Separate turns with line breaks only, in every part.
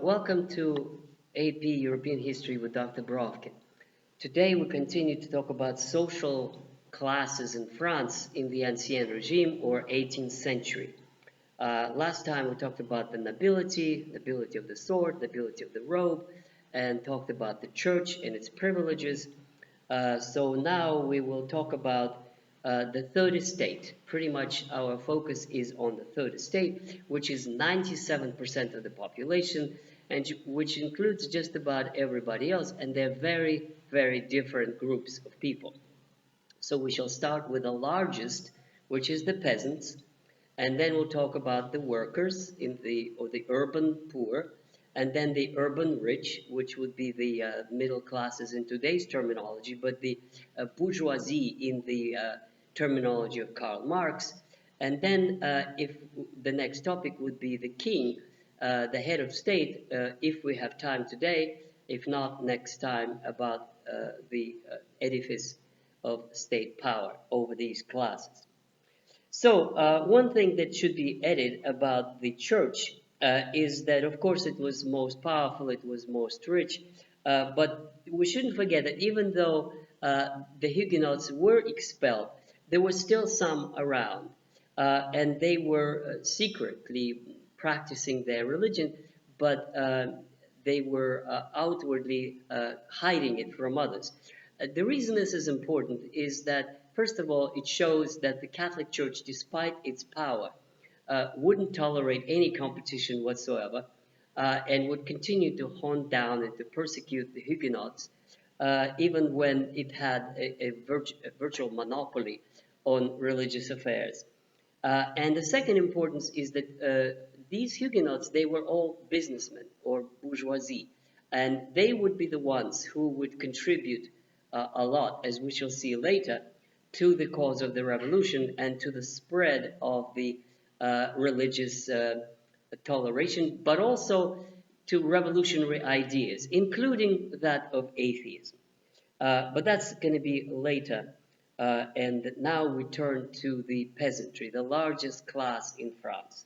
Welcome to AP European History with Dr. Brovkin. Today we continue to talk about social classes in France in the Ancien Regime or 18th century. Last time we talked about the nobility of the sword, nobility of the robe, and talked about the church and its privileges. So now we will talk about the third estate. Pretty much our focus is on the third estate, which is 97% of the population, and which includes just about everybody else, and they're very, very different groups of people. So we shall start with the largest, which is the peasants, and then we'll talk about the workers or the urban poor, and then the urban rich, which would be the middle classes in today's terminology, but the bourgeoisie in the terminology of Karl Marx. And then if the next topic would be the king, the head of state, if we have time today, if not next time, about the edifice of state power over these classes. So one thing that should be added about the church is that, of course, it was most powerful, it was most rich, but we shouldn't forget that even though the Huguenots were expelled, there were still some around, and they were secretly practicing their religion, but they were outwardly hiding it from others. The reason this is important is that, first of all, it shows that the Catholic Church, despite its power, wouldn't tolerate any competition whatsoever and would continue to hunt down and to persecute the Huguenots, even when it had a virtual monopoly on religious affairs. And the second importance is that these Huguenots, they were all businessmen or bourgeoisie, and they would be the ones who would contribute a lot, as we shall see later, to the cause of the revolution and to the spread of the religious toleration, but also to revolutionary ideas, including that of atheism. But that's going to be later. And now we turn to the peasantry, the largest class in France.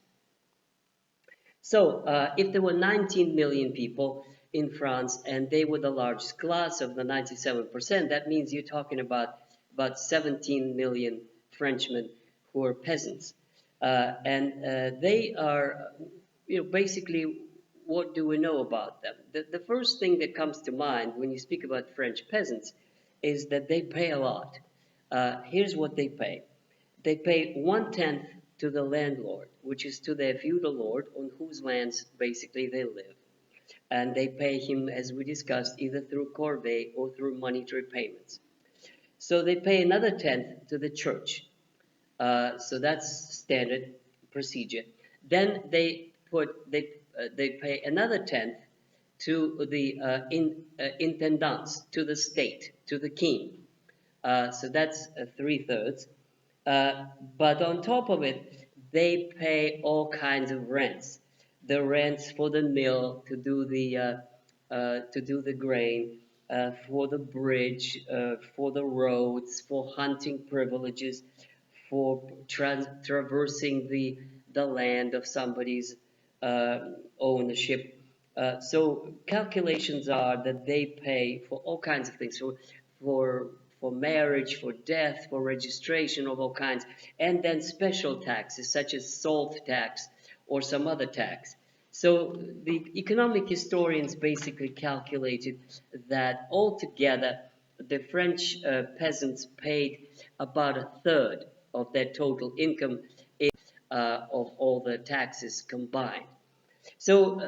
So if there were 19 million people in France and they were the largest class of the 97%, that means you're talking about 17 million Frenchmen who are peasants. And they are, basically, what do we know about them? The first thing that comes to mind when you speak about French peasants is that they pay a lot. Here's what they pay. They pay 1/10 to the landlord, which is to their feudal lord on whose lands basically they live. And they pay him, as we discussed, either through corvée or through monetary payments. So they pay another 10th to the church. So that's standard procedure. Then they pay another 10th to the intendants, to the state, to the king. So that's 3/3. But on top of it, they pay all kinds of rents. The rents for the mill to do the grain, for the bridge, for the roads, for hunting privileges, for traversing the land of somebody's ownership. So calculations are that they pay for all kinds of things, for marriage, for death, for registration of all kinds, and then special taxes such as salt tax or some other tax. So the economic historians basically calculated that altogether the French peasants paid about 1/3 of their total income of all the taxes combined. So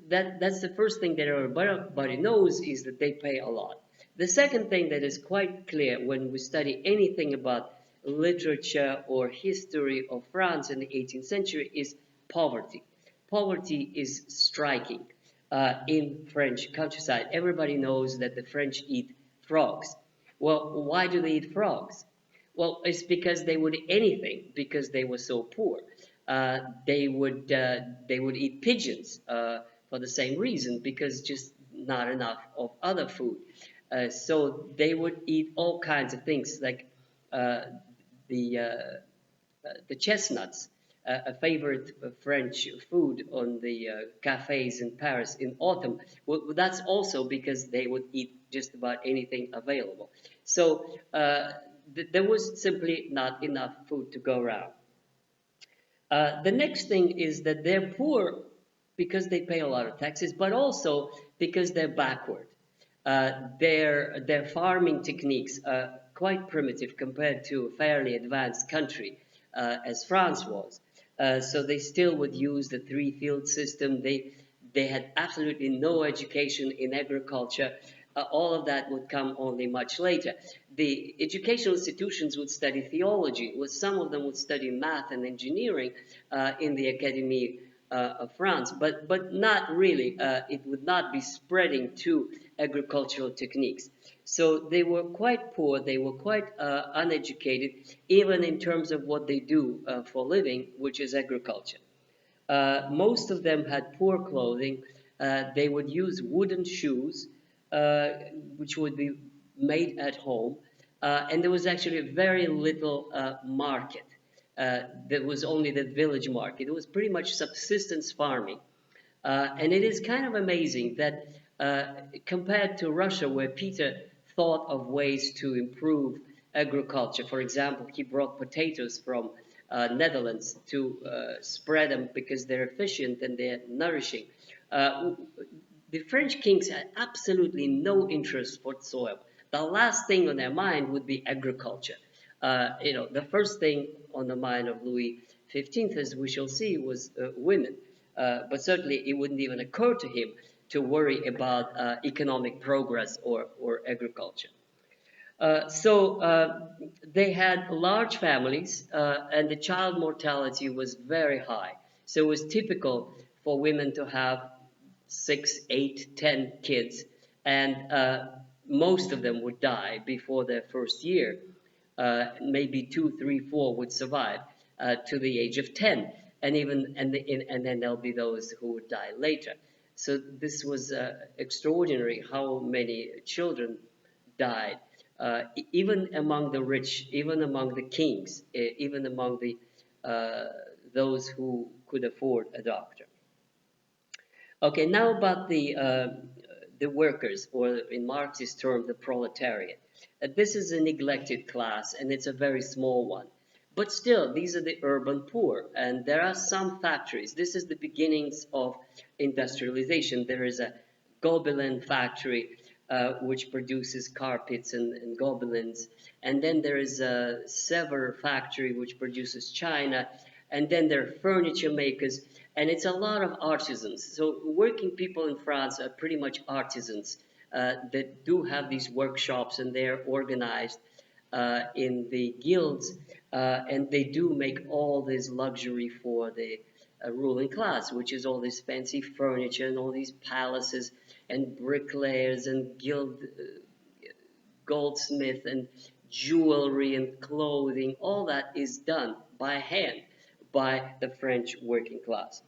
that's the first thing that everybody knows, is that they pay a lot. The second thing that is quite clear when we study anything about literature or history of France in the 18th century is poverty. Poverty is striking in French countryside. Everybody knows that the French eat frogs. Well, why do they eat frogs? Well, it's because they would eat anything because they were so poor. They would eat pigeons for the same reason, because just not enough of other food. So they would eat all kinds of things like the chestnuts, a favorite French food on the cafes in Paris in autumn. Well, that's also because they would eat just about anything available. So there was simply not enough food to go around. The next thing is that they're poor because they pay a lot of taxes, but also because they're backward. Their farming techniques are quite primitive compared to a fairly advanced country as France was. So they still would use the three-field system. They had absolutely no education in agriculture. All of that would come only much later. The educational institutions would study theology, with some of them would study math and engineering in the Academy of France, but not really. It would not be spreading to agricultural techniques. So they were quite poor, they were quite uneducated, even in terms of what they do for living, which is agriculture. Most of them had poor clothing. They would use wooden shoes, uh, which would be made at home. And there was actually very little market. There was only the village market. It was pretty much subsistence farming. And it is kind of amazing that compared to Russia, where Peter thought of ways to improve agriculture, for example, he brought potatoes from Netherlands to spread them because they're efficient and they're nourishing. Uh, the French kings had absolutely no interest whatsoever. The last thing on their mind would be agriculture. The first thing on the mind of Louis XV, as we shall see, was women. But certainly it wouldn't even occur to him to worry about economic progress or agriculture. So they had large families, and the child mortality was very high. So it was typical for women to have 6, 8, 10 kids, and most of them would die before their first year. Maybe 2, 3, 4 would survive to the age of 10, and then there'll be those who would die later. So this was extraordinary how many children died, even among the rich, even among the kings, even among uh, those who could afford a doctor. Okay, now about the workers, or in Marxist terms, the proletariat. This is a neglected class, and it's a very small one. But still, these are the urban poor, and there are some factories. This is the beginnings of industrialization. There is a Gobelin factory which produces carpets and gobelins, and then there is a Sever factory which produces china, and then there are furniture makers, and it's a lot of artisans. So working people in France are pretty much artisans that do have these workshops, and they're organized in the guilds, and they do make all this luxury for the ruling class, which is all this fancy furniture and all these palaces and bricklayers and goldsmith and jewelry and clothing. All that is done by hand by the French working class.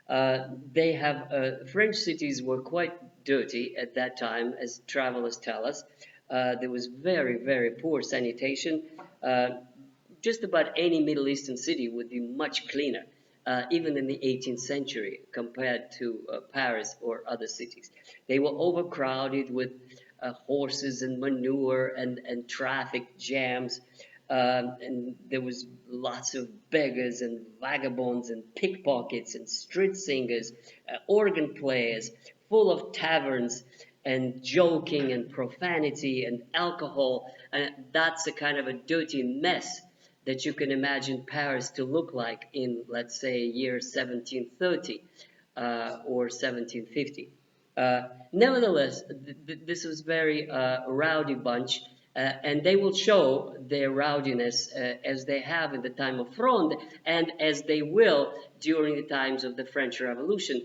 They have French cities were quite dirty at that time, as travelers tell us. There was very, very poor sanitation. Uh, just about any Middle Eastern city would be much cleaner, even in the 18th century, compared to Paris or other cities. They were overcrowded with horses and manure and traffic jams. And there was lots of beggars and vagabonds and pickpockets and street singers, organ players, full of taverns and joking and profanity and alcohol. And that's a kind of a dirty mess that you can imagine Paris to look like in, let's say, year 1730 or 1750. Nevertheless, this was very rowdy bunch, and they will show their rowdiness as they have in the time of Fronde, and as they will during the times of the French Revolution.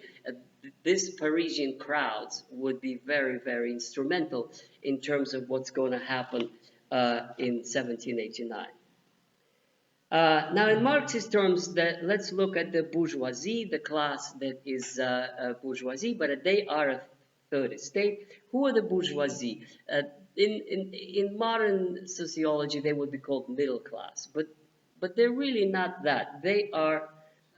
These Parisian crowds would be very, very instrumental in terms of what's going to happen in 1789. Now, in Marxist terms, let's look at the bourgeoisie, the class that is bourgeoisie, but they are a third estate. Who are the bourgeoisie? In modern sociology, they would be called middle class, but they're really not that. They are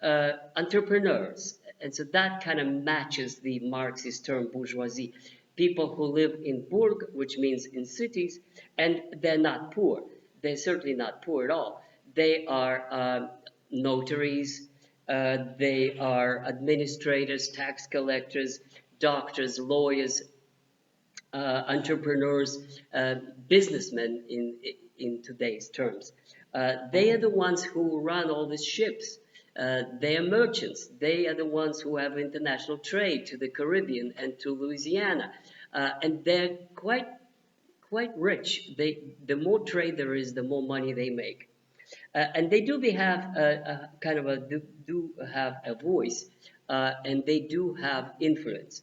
entrepreneurs. And so that kind of matches the Marxist term bourgeoisie. People who live in burg, which means in cities, and they're not poor. They're certainly not poor at all. They are notaries, they are administrators, tax collectors, doctors, lawyers, entrepreneurs, uh, businessmen in today's terms. They are the ones who run all these ships. They are merchants. They are the ones who have international trade to the Caribbean and to Louisiana, and they're quite rich. The more trade there is, the more money they make. And they do have a kind of do have a voice, and they do have influence.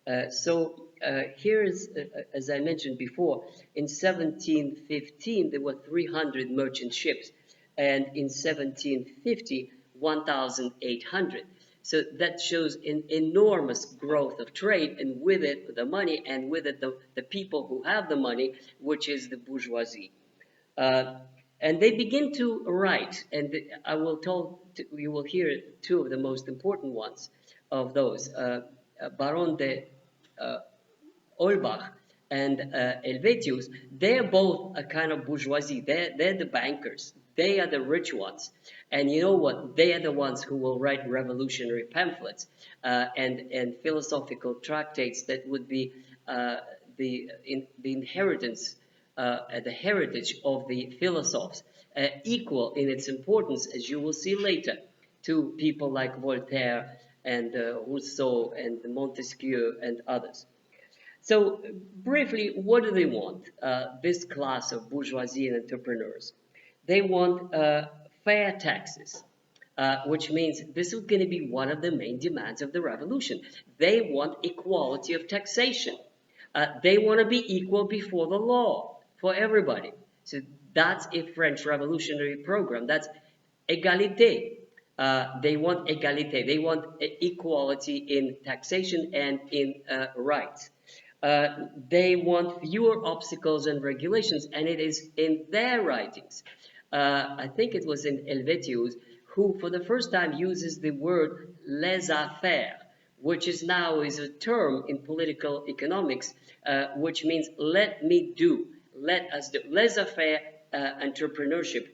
Here is, as I mentioned before, in 1715 there were 300 merchant ships, and in 1750 1,800. So that shows an enormous growth of trade, and with it the money, and with it the people who have the money, which is the bourgeoisie. Uh, and they begin to write, and I will tell you will hear two of the most important ones of those. Baron de uh, Olbach and Helvetius, they're both a kind of bourgeoisie. They're the bankers. They are the rich ones. And you know what? They are the ones who will write revolutionary pamphlets and philosophical tractates that would be the inheritance, the heritage of the philosophers, equal in its importance, as you will see later, to people like Voltaire and Rousseau and Montesquieu and others. So briefly, what do they want? This class of bourgeoisie and entrepreneurs. They want fair taxes, which means this is going to be one of the main demands of the revolution. They want equality of taxation. They want to be equal before the law for everybody. So that's a French revolutionary program. That's Egalite. They want egalite. They want equality in taxation and in rights. They want fewer obstacles and regulations, and it is in their writings. I think it was in Helvetius who, for the first time, uses the word laissez-faire, which is now is a term in political economics, which means let me do, let us do. Laissez-faire entrepreneurship.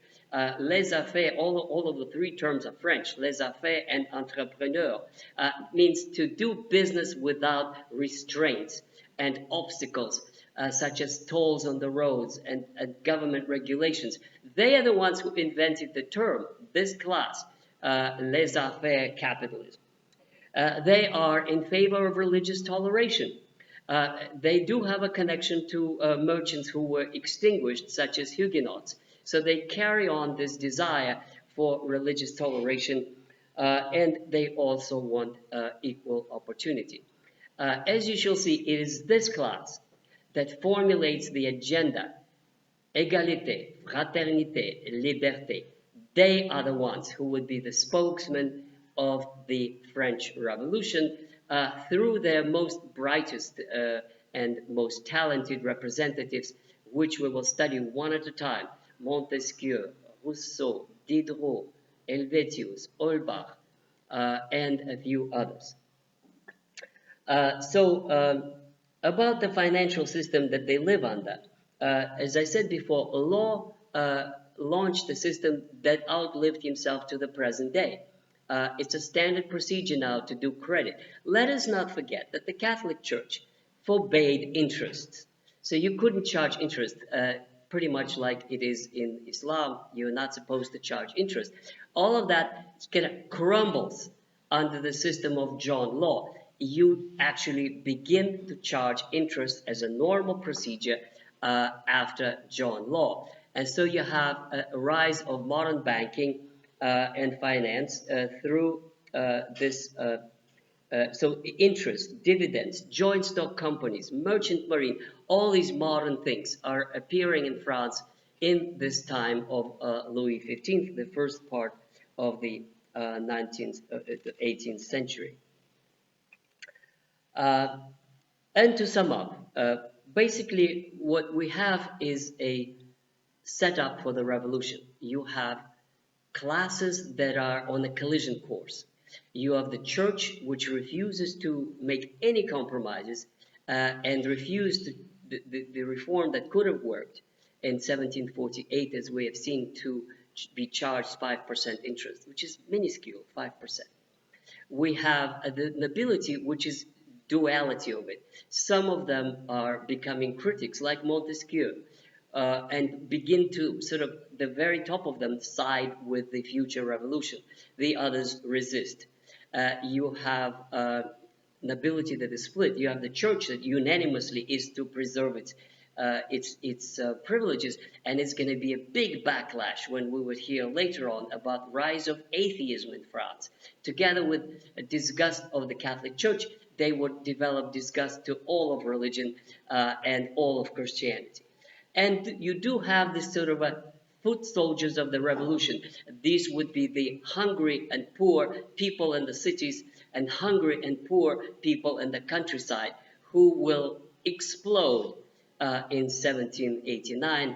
Laissez-faire, all of the three terms are French, laissez-faire and entrepreneur, means to do business without restraints and obstacles, such as tolls on the roads and government regulations. They are the ones who invented the term, this class, laissez-faire capitalism. They are in favor of religious toleration. They do have a connection to merchants who were extinguished, such as Huguenots. So they carry on this desire for religious toleration, and they also want equal opportunity. As you shall see, it is this class that formulates the agenda: Égalité, fraternité, liberté. They are the ones who would be the spokesmen of the French Revolution through their most brightest and most talented representatives, which we will study one at a time: Montesquieu, Rousseau, Diderot, Helvetius, Holbach, and a few others. About the financial system that they live under, as I said before, Law launched a system that outlived himself to the present day. It's a standard procedure now to do credit. Let us not forget that the Catholic Church forbade interest. So you couldn't charge interest, pretty much like it is in Islam. You're not supposed to charge interest. All of that kind of crumbles under the system of John Law. You actually begin to charge interest as a normal procedure after John Law. And so you have a rise of modern banking and finance through this so interest, dividends, joint stock companies, merchant marine, all these modern things are appearing in France in this time of Louis XV, the first part of the 18th century. And to sum up, basically what we have is a setup for the revolution. You have classes that are on a collision course. You have the church, which refuses to make any compromises and refused the reform that could have worked in 1748, as we have seen, to be charged 5% interest, which is minuscule, 5%. We have the nobility, which is duality of it. Some of them are becoming critics, like Montesquieu, and begin to sort of, the very top of them, side with the future revolution. The others resist. You have nobility that is split. You have the church that unanimously is to preserve its privileges, and it's going to be a big backlash when we would hear later on about rise of atheism in France. Together with a disgust of the Catholic Church, they would develop disgust to all of religion and all of Christianity. And you do have this sort of a foot soldiers of the revolution. These would be the hungry and poor people in the cities and hungry and poor people in the countryside who will explode in 1789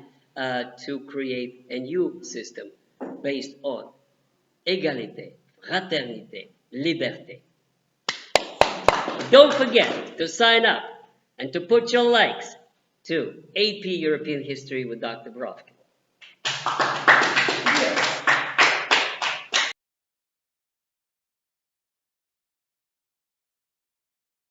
to create a new system based on Egalite, Fraternite, Liberte. Don't forget to sign up and to put your likes to AP European History with Dr. Brovkin.